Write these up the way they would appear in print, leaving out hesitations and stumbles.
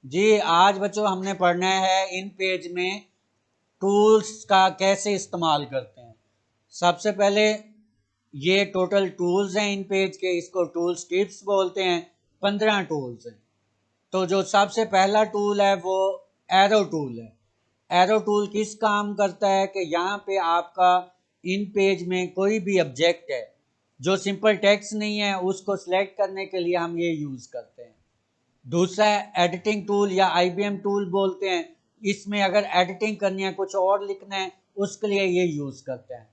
जी आज बच्चों हमने पढ़ना है इन पेज में टूल्स का कैसे इस्तेमाल करते हैं। सबसे पहले ये टोटल टूल्स हैं इन पेज के, इसको टूल्स टिप्स बोलते हैं। 15 टूल्स हैं। तो जो सबसे पहला टूल है वो एरो टूल है। एरो टूल किस काम करता है कि यहाँ पे आपका इन पेज में कोई भी ऑब्जेक्ट है जो सिंपल टेक्स्ट नहीं है उसको सिलेक्ट करने के लिए हम ये यूज़ करते हैं। दूसरा है एडिटिंग टूल या आईबीएम टूल बोलते हैं। इसमें अगर एडिटिंग करनी है, कुछ और लिखना है, उसके लिए ये यूज़ करते हैं।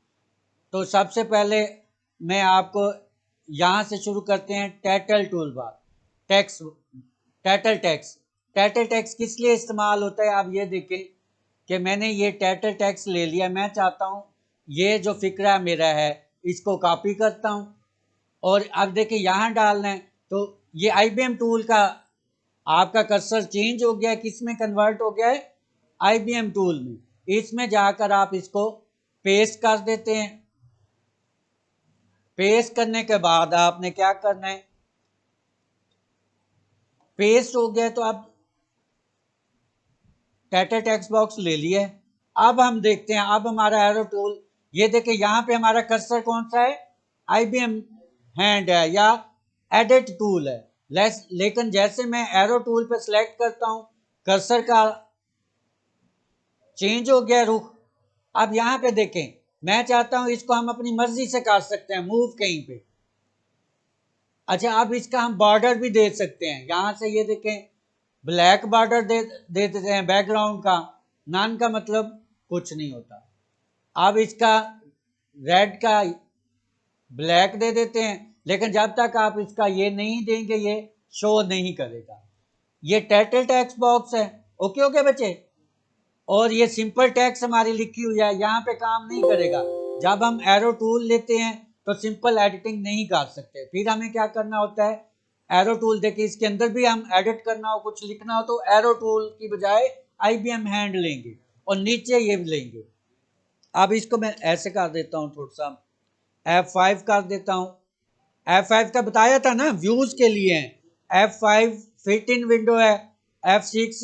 तो सबसे पहले मैं आपको यहाँ से शुरू करते हैं title tool bar. Text title text title text किस लिए इस्तेमाल होता है आप ये देखें कि मैंने ये टाइटल टेक्स्ट ले लिया। मैं चाहता हूँ ये जो फिक्रा मेरा है इसको कॉपी करता हूँ और अब देखिए यहाँ डालना है। तो ये आईबीएम टूल का आपका कर्सर चेंज हो गया है, किस में कन्वर्ट हो गया है, आईबीएम टूल में। इसमें जाकर आप इसको पेस्ट कर देते हैं। पेस्ट करने के बाद आपने क्या करना है, पेस्ट हो गया तो आप टाइटल टेक्स्ट बॉक्स ले लिए। अब हम देखते हैं, अब हमारा एरो टूल, ये देखिए यहाँ पे हमारा कर्सर कौन सा है, आईबीएम हैंड है या एडिट टूल है। लेकिन जैसे मैं एरो टूल पे सिलेक्ट करता हूँ कर्सर का चेंज हो गया रुख। अब यहाँ पे देखें, मैं चाहता हूँ इसको हम अपनी मर्जी से कर सकते हैं मूव कहीं पे। अच्छा, अब इसका हम बॉर्डर भी दे सकते हैं। यहाँ से ये देखें ब्लैक बॉर्डर दे देते हैं बैकग्राउंड का। नन का मतलब कुछ नहीं होता। अब इसका रेड का ब्लैक दे देते हैं, लेकिन जब तक आप इसका ये नहीं देंगे ये शो नहीं करेगा। ये टाइटल टेक्स्ट बॉक्स है। ओके ओके बच्चे। और ये सिंपल टेक्स्ट हमारी लिखी हुई है, यहाँ पे काम नहीं करेगा। जब हम एरो टूल लेते हैं तो सिंपल एडिटिंग नहीं कर सकते। फिर हमें क्या करना होता है, एरो टूल देखिए इसके अंदर भी हम एडिट करना हो, कुछ लिखना हो तो एरो टूल की बजाय आईबीएम हैंड लेंगे और नीचे ये लेंगे। अब इसको मैं ऐसे कर देता हूँ, थोड़ा सा F5 कर देता हूँ। F5 का बताया था ना व्यूज के लिए है। F5 फिट इन विंडो है, F6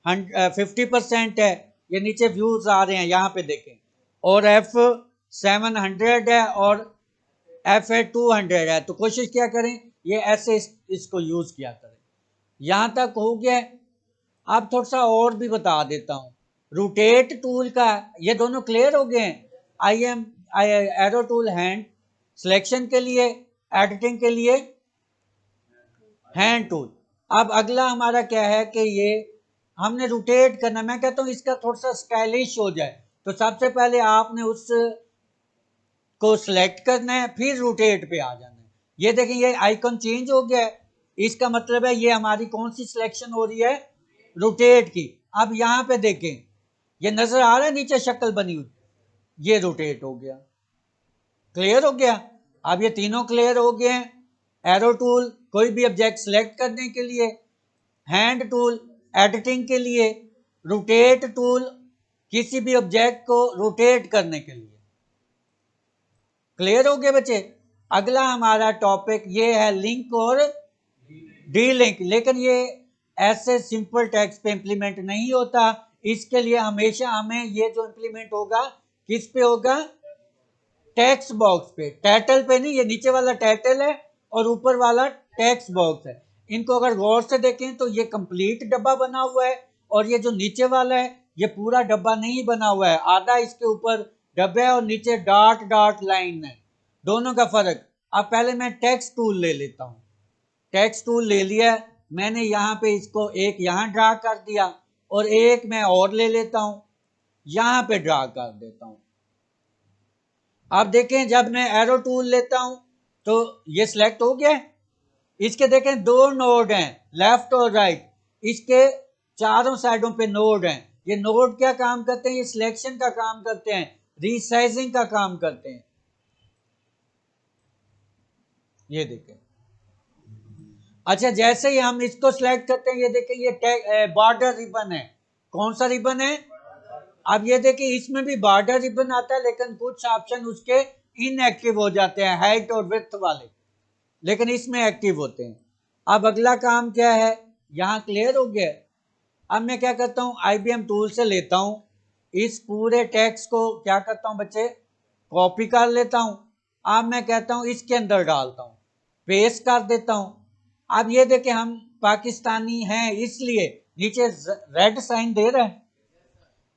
50% है। ये नीचे व्यूज आ रहे हैं यहाँ पे देखें। और F700 है और F8 200 है। तो कोशिश क्या करें ये ऐसे इसको यूज किया करें। यहाँ तक हो गया। अब थोड़ा सा और भी बता देता हूँ। रोटेट टूल का, ये दोनों क्लियर हो गए हैं। एरो टूल हैंड सिलेक्शन के लिए, एडिटिंग के लिए हैंड टूल। अब अगला हमारा क्या है कि ये हमने रोटेट करना। मैं कहता हूँ इसका थोड़ा सा स्टाइलिश हो जाए तो सबसे पहले आपने उस को सिलेक्ट करना है, फिर रोटेट पे आ जाना है। ये देखें ये आइकन चेंज हो गया है। इसका मतलब है ये हमारी कौन सी सिलेक्शन हो रही है, रोटेट की। अब यहाँ पे देखें ये नजर आ रहा है नीचे शक्ल बनी हुई, ये रोटेट हो गया। क्लियर हो गया। अब ये तीनों क्लियर हो गए हैं। एरो टूल कोई भी ऑब्जेक्ट सिलेक्ट करने के लिए, हैंड टूल एडिटिंग के लिए, रोटेट टूल किसी भी ऑब्जेक्ट को रोटेट करने के लिए। क्लियर हो गए बच्चे। अगला हमारा टॉपिक ये है लिंक और डी लिंक। लेकिन ये ऐसे सिंपल टेक्स्ट पे इंप्लीमेंट नहीं होता। इसके लिए हमेशा हमें ये जो इंप्लीमेंट होगा किस पे होगा, टेक्स्ट बॉक्स पे, टाइटल पे नहीं। ये नीचे वाला टाइटल है और ऊपर वाला टेक्स्ट बॉक्स है। इनको अगर गौर से देखें तो ये कंप्लीट डब्बा बना हुआ है और ये जो नीचे वाला है ये पूरा डब्बा नहीं बना हुआ है। आधा इसके ऊपर डब्बा है और नीचे डॉट डॉट लाइन है, दोनों का फर्क। अब पहले मैं टेक्स्ट टूल ले लेता हूँ। टेक्स्ट टूल ले लिया मैंने, यहाँ पे इसको एक यहाँ ड्रा कर दिया और एक मैं और ले लेता हूँ, यहाँ पे ड्रा कर देता हूँ। अब देखें जब मैं एरो टूल लेता हूं तो ये सिलेक्ट हो गया। इसके देखें दो नोड हैं, लेफ्ट और राइट। इसके चारों साइडों पे नोड हैं। ये नोड क्या काम करते हैं, ये सिलेक्शन का काम करते हैं, रीसाइजिंग का काम करते हैं। ये देखें। अच्छा, जैसे ही हम इसको सिलेक्ट करते हैं ये देखें ये बॉर्डर रिबन है। कौन सा रिबन है, अब ये देखिए इसमें भी बॉर्डर रिबन आता है लेकिन कुछ ऑप्शन उसके इनएक्टिव हो जाते हैं, हाइट और विड्थ वाले, लेकिन इसमें एक्टिव होते हैं। अब अगला काम क्या है, यहाँ क्लियर हो गया। अब मैं क्या करता हूँ, IBM टूल से लेता हूँ, इस पूरे टेक्स्ट को क्या करता हूँ बच्चे, कॉपी कर लेता हूँ। अब मैं कहता हूँ इसके अंदर डालता हूँ, पेस्ट कर देता हूँ। अब ये देखें हम पाकिस्तानी हैं इसलिए नीचे रेड साइन दे रहे हैं,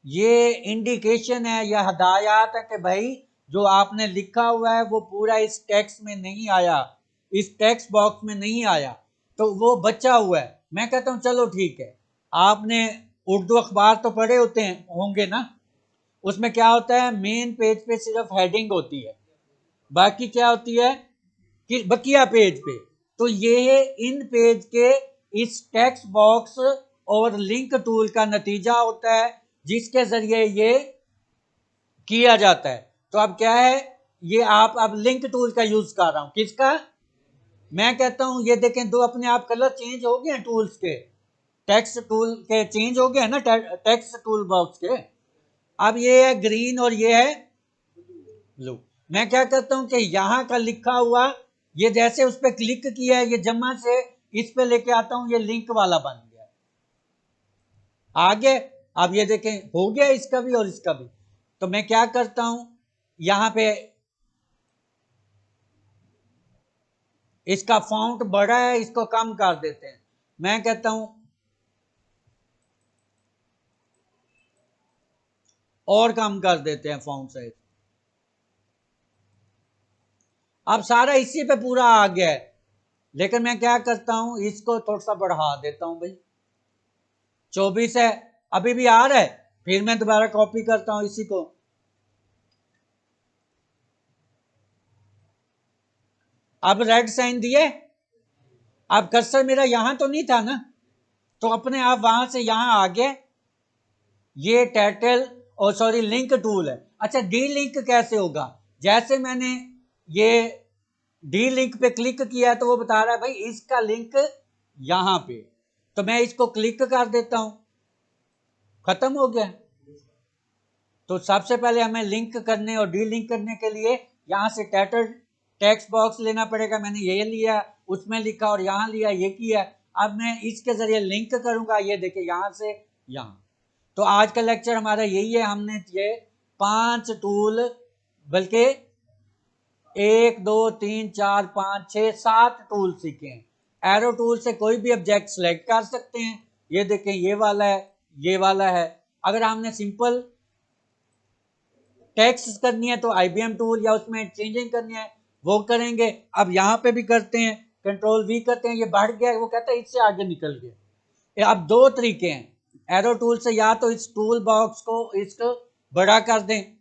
ये इंडिकेशन है या हदायत है कि भाई जो आपने लिखा हुआ है वो पूरा इस टेक्स्ट में नहीं आया, इस टेक्स्ट बॉक्स में नहीं आया, तो वो बचा हुआ है। मैं कहता हूँ चलो ठीक है, आपने उर्दू अखबार तो पढ़े होते हैं होंगे ना, उसमें क्या होता है, मेन पेज पे सिर्फ हेडिंग होती है, बाकी क्या होती है कि बकिया पेज पे। तो ये है इन पेज के इस टेक्स्ट बॉक्स और लिंक टूल का नतीजा होता है, जिसके जरिए ये किया जाता है। तो अब क्या है, ये आप अब लिंक टूल का यूज कर रहा हूं, किसका, मैं कहता हूं ये देखें दो अपने आप कलर चेंज हो गए हैं टूल्स के, टेक्स्ट टूल के चेंज हो गए हैं ना, टेक्स्ट टूल बॉक्स के। अब ये है ग्रीन और ये है ब्लू। मैं क्या करता हूं कि यहां का लिखा हुआ ये जैसे उस पर क्लिक किया है, ये जमा से इस पे लेके आता हूं, ये लिंक वाला बन गया आगे। अब ये देखें हो गया इसका भी और इसका भी। तो मैं क्या करता हूं, यहां पे इसका फॉन्ट बड़ा है, इसको कम कर देते हैं। मैं कहता हूं और कम कर देते हैं फॉन्ट साइज। अब सारा इसी पे पूरा आ गया है, लेकिन मैं क्या करता हूं, इसको थोड़ा सा बढ़ा देता हूं भाई, 24 है, अभी भी आ रहा है, फिर मैं दोबारा कॉपी करता हूं इसी को। अब रेड साइन दिए, अब कर्सर मेरा यहां तो नहीं था ना, तो अपने आप वहां से यहां आ गए। ये टाइटल और सॉरी लिंक टूल है। अच्छा डी लिंक कैसे होगा, जैसे मैंने ये डी लिंक पे क्लिक किया तो वो बता रहा है भाई इसका लिंक यहां पे, तो मैं इसको क्लिक कर देता हूं, खत्म हो गया। तो सबसे पहले हमें लिंक करने और डी लिंक करने के लिए यहां से टाइटल टेक्स्ट बॉक्स लेना पड़ेगा, मैंने ये लिया, उसमें लिखा और यहां लिया, ये किया। अब मैं इसके जरिए लिंक करूंगा, ये देखिए यहां से यहां। तो आज का लेक्चर हमारा यही है, हमने ये 5 टूल, बल्कि 1 2 3 4 5 6 7 टूल सीखे हैं। एरो टूल से कोई भी ऑब्जेक्ट सेलेक्ट कर सकते हैं, ये देखें ये वाला है, ये वाला है। अगर हमने सिंपल टेक्स्ट करनी है तो IBM टूल या उसमें चेंजिंग करनी है वो करेंगे। अब यहाँ पे भी करते हैं, कंट्रोल V करते हैं, ये बढ़ गया, वो कहता है इससे आगे निकल गया। अब 2 तरीके हैं एरो टूल से, या तो इस टूल बॉक्स को इसको बड़ा कर दें,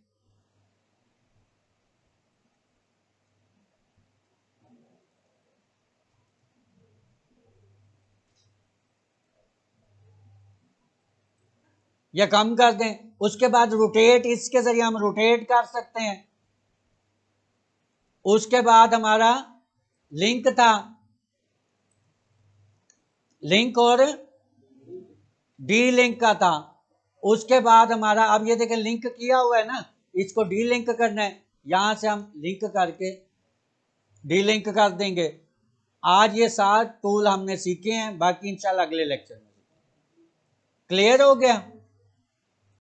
या कम कर दें। उसके बाद रोटेट, इसके जरिए हम रोटेट कर सकते हैं। उसके बाद हमारा लिंक था, लिंक और डी लिंक का था। उसके बाद हमारा अब ये देखें लिंक किया हुआ है ना, इसको डी लिंक करना है, यहां से हम लिंक करके डी लिंक कर देंगे। आज ये 7 टूल हमने सीखे हैं, बाकी इंशाल्लाह अगले लेक्चर में। क्लियर हो गया।